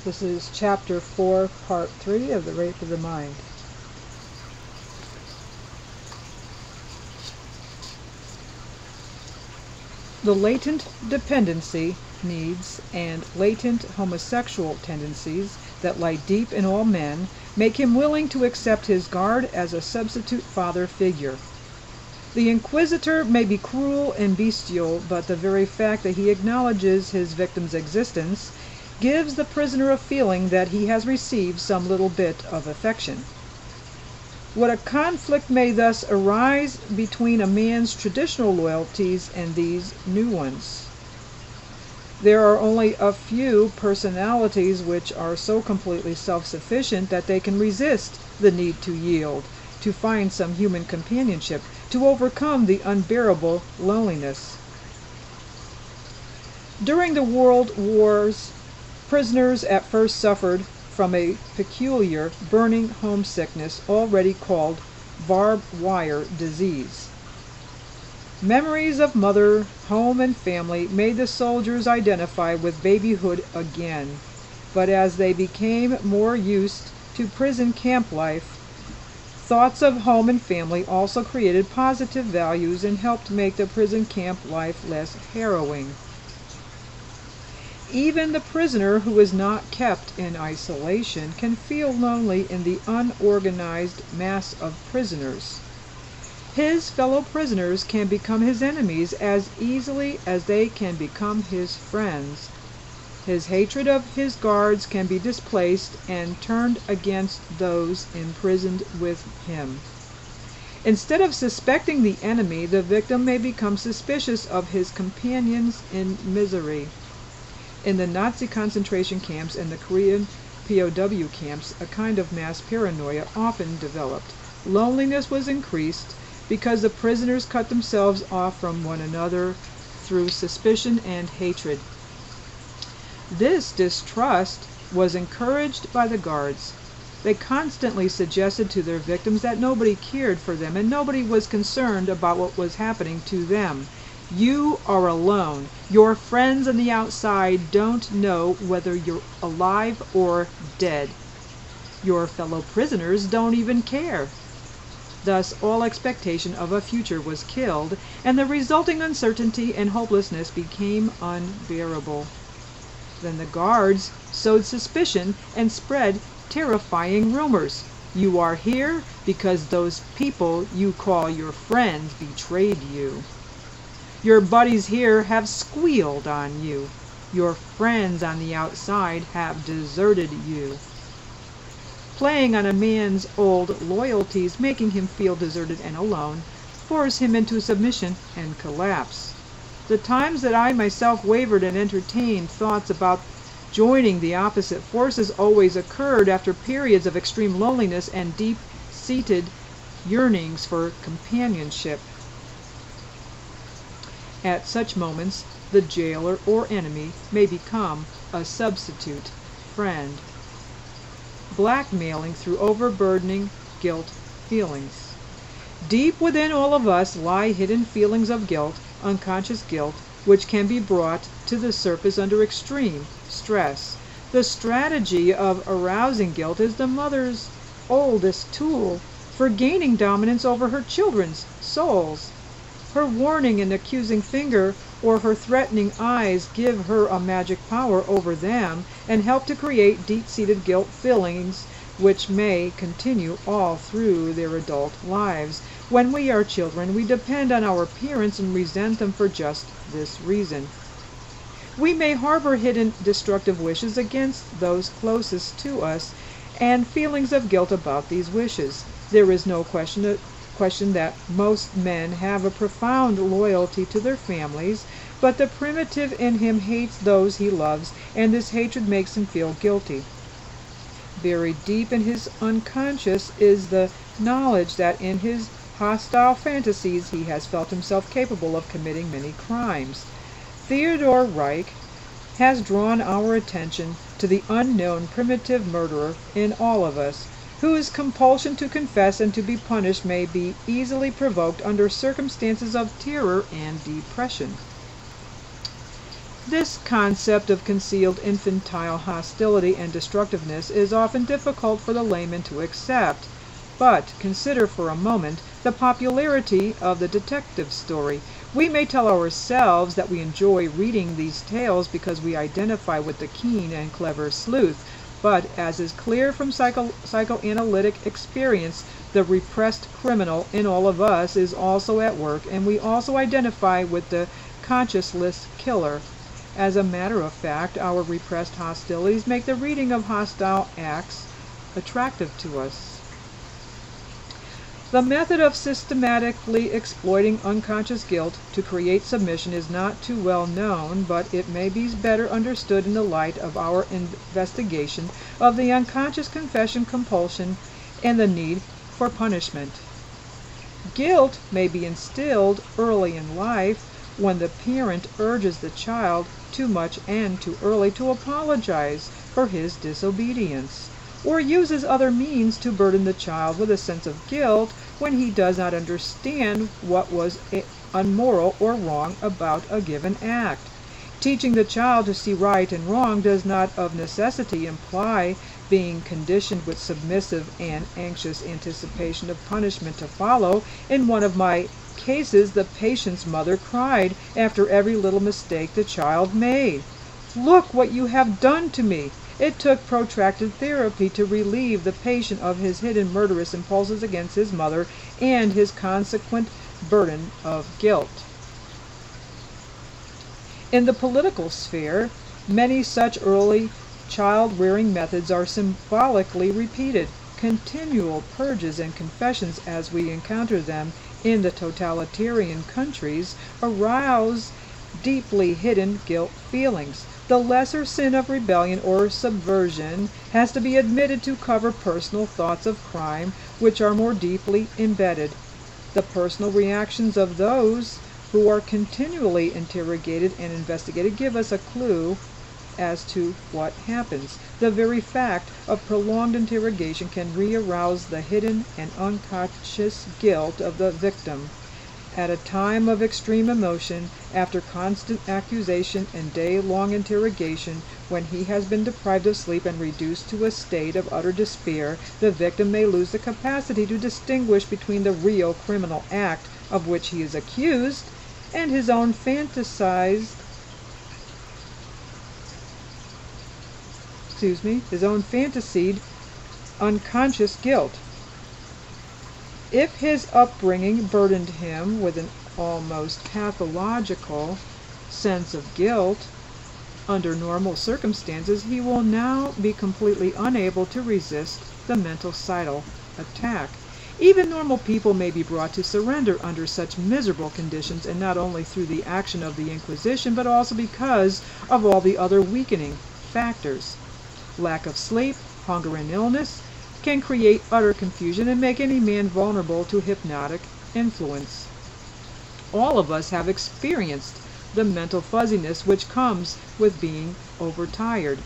This is Chapter 4, Part 3 of The Rape of the Mind. The latent dependency needs and latent homosexual tendencies that lie deep in all men make him willing to accept his guard as a substitute father figure. The inquisitor may be cruel and bestial, but the very fact that he acknowledges his victim's existence gives the prisoner a feeling that he has received some little bit of affection. What a conflict may thus arise between a man's traditional loyalties and these new ones. There are only a few personalities which are so completely self-sufficient that they can resist the need to yield, to find some human companionship, to overcome the unbearable loneliness. During the world wars, prisoners at first suffered from a peculiar burning homesickness already called barbed wire disease. Memories of mother, home, and family made the soldiers identify with babyhood again, but as they became more used to prison camp life, thoughts of home and family also created positive values and helped make the prison camp life less harrowing. Even the prisoner who is not kept in isolation can feel lonely in the unorganized mass of prisoners. His fellow prisoners can become his enemies as easily as they can become his friends. His hatred of his guards can be displaced and turned against those imprisoned with him. Instead of suspecting the enemy, the victim may become suspicious of his companions in misery. In the Nazi concentration camps and the Korean POW camps, a kind of mass paranoia often developed. Loneliness was increased because the prisoners cut themselves off from one another through suspicion and hatred. This distrust was encouraged by the guards. They constantly suggested to their victims that nobody cared for them and nobody was concerned about what was happening to them. You are alone. Your friends on the outside don't know whether you're alive or dead. Your fellow prisoners don't even care. Thus, all expectation of a future was killed, and the resulting uncertainty and hopelessness became unbearable. Then the guards sowed suspicion and spread terrifying rumors. You are here because those people you call your friends betrayed you. Your buddies here have squealed on you. Your friends on the outside have deserted you. Playing on a man's old loyalties, making him feel deserted and alone, force him into submission and collapse. The times that I myself wavered and entertained thoughts about joining the opposite forces always occurred after periods of extreme loneliness and deep-seated yearnings for companionship. At such moments, the jailer or enemy may become a substitute friend. Blackmailing through overburdening guilt feelings. Deep within all of us lie hidden feelings of guilt, unconscious guilt, which can be brought to the surface under extreme stress. The strategy of arousing guilt is the mother's oldest tool for gaining dominance over her children's souls. Her warning and accusing finger or her threatening eyes give her a magic power over them and help to create deep-seated guilt feelings which may continue all through their adult lives. When we are children, we depend on our parents and resent them for just this reason. We may harbor hidden destructive wishes against those closest to us and feelings of guilt about these wishes. There is no question that most men have a profound loyalty to their families, but the primitive in him hates those he loves, and this hatred makes him feel guilty. Buried deep in his unconscious is the knowledge that in his hostile fantasies he has felt himself capable of committing many crimes. Theodore Reich has drawn our attention to the unknown primitive murderer in all of us, whose compulsion to confess and to be punished may be easily provoked under circumstances of terror and depression. This concept of concealed infantile hostility and destructiveness is often difficult for the layman to accept, but consider for a moment the popularity of the detective story. We may tell ourselves that we enjoy reading these tales because we identify with the keen and clever sleuth, but as is clear from psychoanalytic experience, the repressed criminal in all of us is also at work, and we also identify with the conscienceless killer. As a matter of fact, our repressed hostilities make the reading of hostile acts attractive to us. The method of systematically exploiting unconscious guilt to create submission is not too well known, but it may be better understood in the light of our investigation of the unconscious confession compulsion and the need for punishment. Guilt may be instilled early in life when the parent urges the child too much and too early to apologize for his disobedience, or uses other means to burden the child with a sense of guilt when he does not understand what was unmoral or wrong about a given act. Teaching the child to see right and wrong does not of necessity imply being conditioned with submissive and anxious anticipation of punishment to follow. In one of my cases, the patient's mother cried after every little mistake the child made. "Look what you have done to me!" It took protracted therapy to relieve the patient of his hidden murderous impulses against his mother and his consequent burden of guilt. In the political sphere, many such early child-rearing methods are symbolically repeated. Continual purges and confessions, as we encounter them in the totalitarian countries, arouse deeply hidden guilt feelings. The lesser sin of rebellion or subversion has to be admitted to cover personal thoughts of crime which are more deeply embedded. The personal reactions of those who are continually interrogated and investigated give us a clue as to what happens. The very fact of prolonged interrogation can re-arouse the hidden and unconscious guilt of the victim. At a time of extreme emotion, after constant accusation and day-long interrogation, when he has been deprived of sleep and reduced to a state of utter despair, the victim may lose the capacity to distinguish between the real criminal act of which he is accused and his own fantasied unconscious guilt. If his upbringing burdened him with an almost pathological sense of guilt, under normal circumstances he will now be completely unable to resist the mental-cidal attack. Even normal people may be brought to surrender under such miserable conditions, and not only through the action of the Inquisition, but also because of all the other weakening factors. Lack of sleep, hunger, and illness can create utter confusion and make any man vulnerable to hypnotic influence. All of us have experienced the mental fuzziness which comes with being overtired.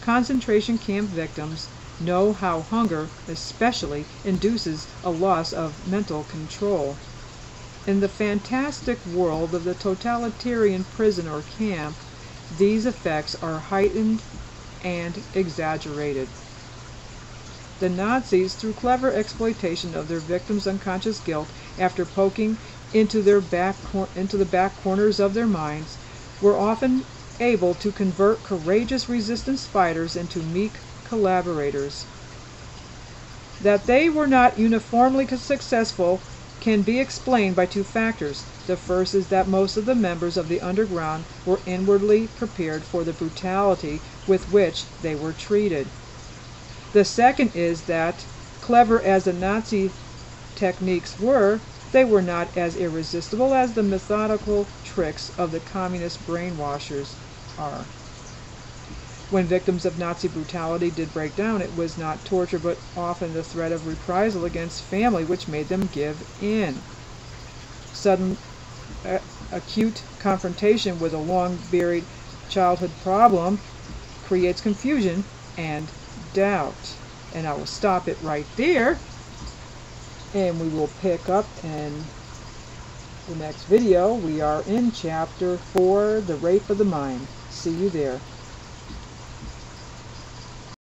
Concentration camp victims know how hunger especially induces a loss of mental control. In the fantastic world of the totalitarian prison or camp, these effects are heightened and exaggerated. The Nazis, through clever exploitation of their victims' unconscious guilt, after poking into the back corners of their minds, were often able to convert courageous resistance fighters into meek collaborators. That they were not uniformly successful can be explained by two factors. The first is that most of the members of the underground were inwardly prepared for the brutality with which they were treated. The second is that, clever as the Nazi techniques were, they were not as irresistible as the methodical tricks of the communist brainwashers are. When victims of Nazi brutality did break down, it was not torture, but often the threat of reprisal against family which made them give in. Sudden, acute confrontation with a long-buried childhood problem creates confusion and doubt. And I will stop it right there, and we will pick up in The next video, we are in Chapter 4, The Rape of the Mind. See you there.